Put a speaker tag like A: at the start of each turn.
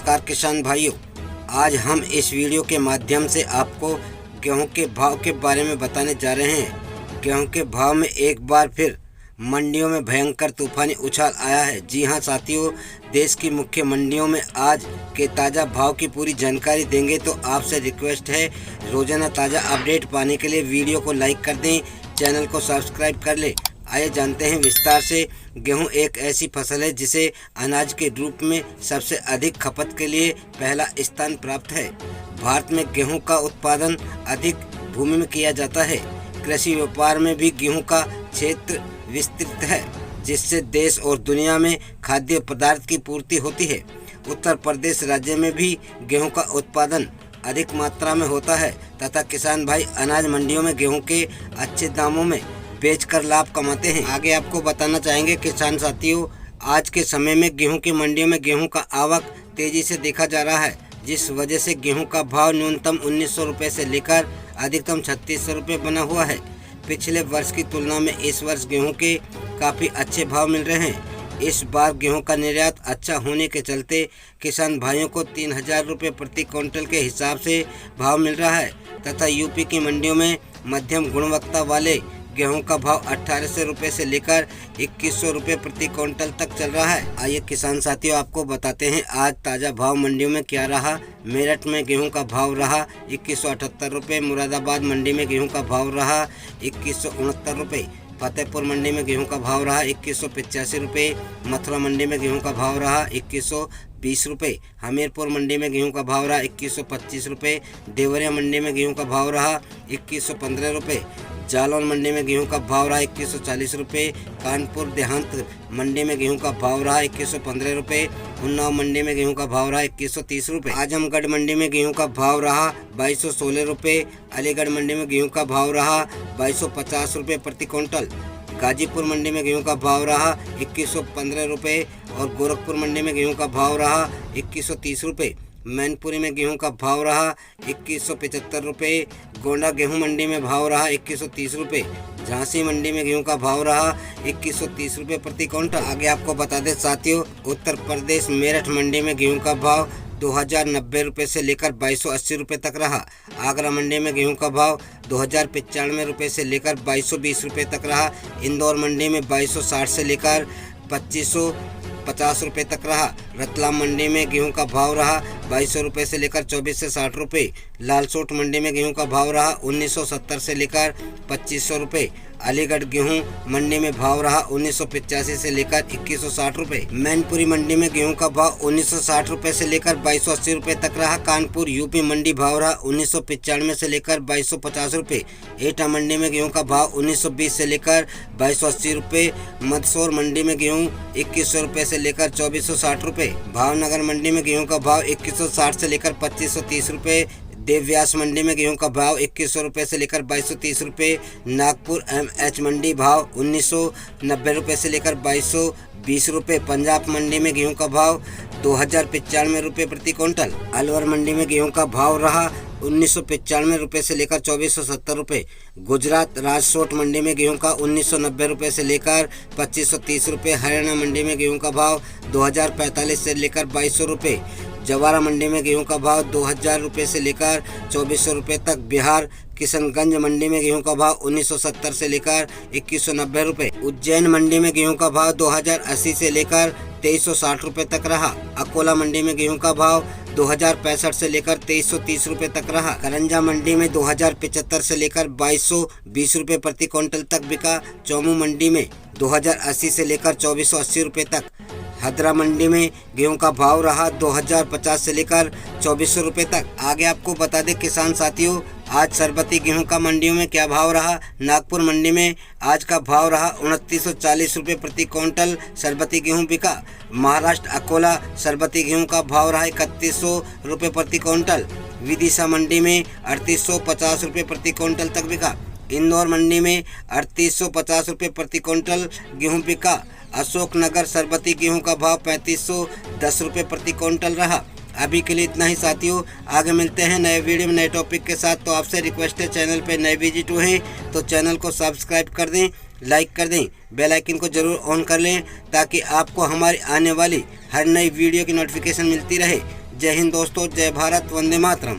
A: नमस्कार किसान भाइयों, आज हम इस वीडियो के माध्यम से आपको गेहूं के भाव के बारे में बताने जा रहे हैं। गेहूं के भाव में एक बार फिर मंडियों में भयंकर तूफानी उछाल आया है। जी हां साथियों, देश की मुख्य मंडियों में आज के ताज़ा भाव की पूरी जानकारी देंगे। तो आपसे रिक्वेस्ट है, रोजाना ताज़ा अपडेट पाने के लिए वीडियो को लाइक कर दें, चैनल को सब्सक्राइब कर लें। आइए जानते हैं विस्तार से। गेहूं एक ऐसी फसल है जिसे अनाज के रूप में सबसे अधिक खपत के लिए पहला स्थान प्राप्त है। भारत में गेहूं का उत्पादन अधिक भूमि में किया जाता है। कृषि व्यापार में भी गेहूं का क्षेत्र विस्तृत है, जिससे देश और दुनिया में खाद्य पदार्थ की पूर्ति होती है। उत्तर प्रदेश राज्य में भी गेहूं का उत्पादन अधिक मात्रा में होता है तथा किसान भाई अनाज मंडियों में गेहूं के अच्छे दामों में बेचकर लाभ कमाते हैं। आगे आपको बताना चाहेंगे किसान साथियों, आज के समय में गेहूं की मंडियों में गेहूं का आवक तेजी से देखा जा रहा है, जिस वजह से गेहूं का भाव न्यूनतम 1900 रुपये से लेकर अधिकतम 3600 रुपये बना हुआ है। पिछले वर्ष की तुलना में इस वर्ष गेहूं के काफ़ी अच्छे भाव मिल रहे हैं। इस बार गेहूं का निर्यात अच्छा होने के चलते किसान भाइयों को 3000 रुपये प्रति क्विंटल के हिसाब से भाव मिल रहा है तथा यूपी की मंडियों में मध्यम गुणवत्ता वाले गेहूं का भाव 1800 रुपये से लेकर 2100 रुपये प्रति क्विंटल तक चल रहा है। आइए किसान साथियों, आपको बताते हैं आज ताज़ा भाव मंडियों में क्या रहा। मेरठ में गेहूं का भाव रहा 2178 रुपये। मुरादाबाद मंडी में गेहूं का भाव रहा 2169 रुपये। फतेहपुर मंडी में गेहूं का भाव रहा 2185 रुपये। मथुरा मंडी में गेहूं का भाव रहा 2120 रुपये। हमीरपुर मंडी में गेहूं का भाव रहा 2125 रुपये। देवरिया मंडी में गेहूं का भाव रहा 2115 रुपये। जालौन मंडी में गेहूं का भाव रहा 2140 रुपये। कानपुर देहात मंडी में गेहूं का भाव रहा 2115 रुपये। उन्नाव मंडी में गेहूं का भाव रहा 2130 रुपये। आजमगढ़ मंडी में गेहूं का भाव रहा 2216 रुपये। अलीगढ़ मंडी में गेहूं का भाव रहा 2250 रुपये प्रति क्विंटल। गाजीपुर मंडी में गेहूं का भाव रहा 2115 रुपये और गोरखपुर मंडी में गेहूं का भाव रहा 2130 रुपये। मैनपुरी में गेहूं का भाव रहा 2175 रुपये। गोंडा गेहूं मंडी में भाव रहा 2130 रुपये। झांसी मंडी में गेहूं का भाव रहा 2130 रुपये प्रति क्विंटल। आगे आपको बता दें साथियों, उत्तर प्रदेश मेरठ मंडी में गेहूं का भाव 2090 रुपये से लेकर 2280 रुपये तक रहा। आगरा मंडी में गेहूं का भाव 2095 रुपये से लेकर 2220 रुपये तक रहा। इंदौर मंडी में 2260 से लेकर 2550 रुपये तक रहा। रतलाम मंडी में गेहूं का भाव रहा 2200 रुपये से लेकर 24 से 60 रुपये। लालसोट मंडी में गेहूं का भाव रहा 1970 से लेकर 2500 रुपये। अलीगढ़ गेहूं मंडी में भाव रहा 1985 से लेकर 2160 रुपये। मैनपुरी मंडी में गेहूं का भाव 1960 रुपये से लेकर 2280 रुपये तक रहा। कानपुर यूपी मंडी भाव रहा 1995 से लेकर 2250 रुपये। एटा मंडी में गेहूं का भाव 1920 से लेकर 2280 रुपये। मंदसौर मंडी में गेहूं 2100 रुपये से लेकर 2460 रुपये। भावनगर मंडी में गेहूं का भाव 2160 से लेकर 2530 रुपये। देवव्यास मंडी में गेहूं का भाव 2100 रुपये से लेकर 2230 रुपये। नागपुर MH मंडी भाव 1990 रुपये से लेकर 2220 रुपये। पंजाब मंडी में गेहूं का भाव 2095 रुपये प्रति क्विंटल। अलवर मंडी में गेहूं का भाव रहा 1995 रुपये से लेकर 2470 रुपये। गुजरात राजकोट मंडी में गेहूं का 1990 रुपये से लेकर 2530 रुपये। हरियाणा मंडी में गेहूं का भाव 2045 से लेकर 2200 रुपये। जवारा मंडी में गेहूं का भाव 2000 रुपये से लेकर 2400 रुपये तक। बिहार किशनगंज मंडी में गेहूं का भाव 1970 से लेकर 2190 रुपये। उज्जैन मंडी में गेहूं का भाव 2080 से लेकर 2360 रुपये तक रहा। अकोला मंडी में गेहूं का भाव 2065 से लेकर 2330 रुपये तक रहा। करंजा मंडी में 2075 से लेकर 2220 रुपये प्रति क्विंटल तक बिका। चौमू मंडी में 2080 से लेकर 2480 रुपये तक। हदरा मंडी में गेहूं का भाव रहा 2050 से लेकर 2400 रुपये तक। आगे आपको बता दें किसान साथियों, आज सरबती गेहूं का मंडियों में क्या भाव रहा। नागपुर मंडी में आज का भाव रहा 2940 रुपये प्रति क्विंटल सरबती गेहूं बिका। महाराष्ट्र अकोला सरबती गेहूं का भाव रहा 3100 रुपये प्रति क्विंटल। विदिशा मंडी में 3850 रुपये प्रति क्विंटल तक बिका। इंदौर मंडी में 3850 रुपये प्रति क्विंटल गेहूं बिका। अशोकनगर सरबती गेहूं का भाव 3510 रुपये प्रति क्विंटल रहा। अभी के लिए इतना ही साथियों, आगे मिलते हैं नए वीडियो में नए टॉपिक के साथ। तो आपसे रिक्वेस्ट है, चैनल पे नए विजिट हुए हैं तो चैनल को सब्सक्राइब कर दें, लाइक कर दें, बेल आइकन को ज़रूर ऑन कर लें ताकि आपको हमारी आने वाली हर नई वीडियो की नोटिफिकेशन मिलती रहे। जय हिंद दोस्तों, जय भारत, वंदे मातरम।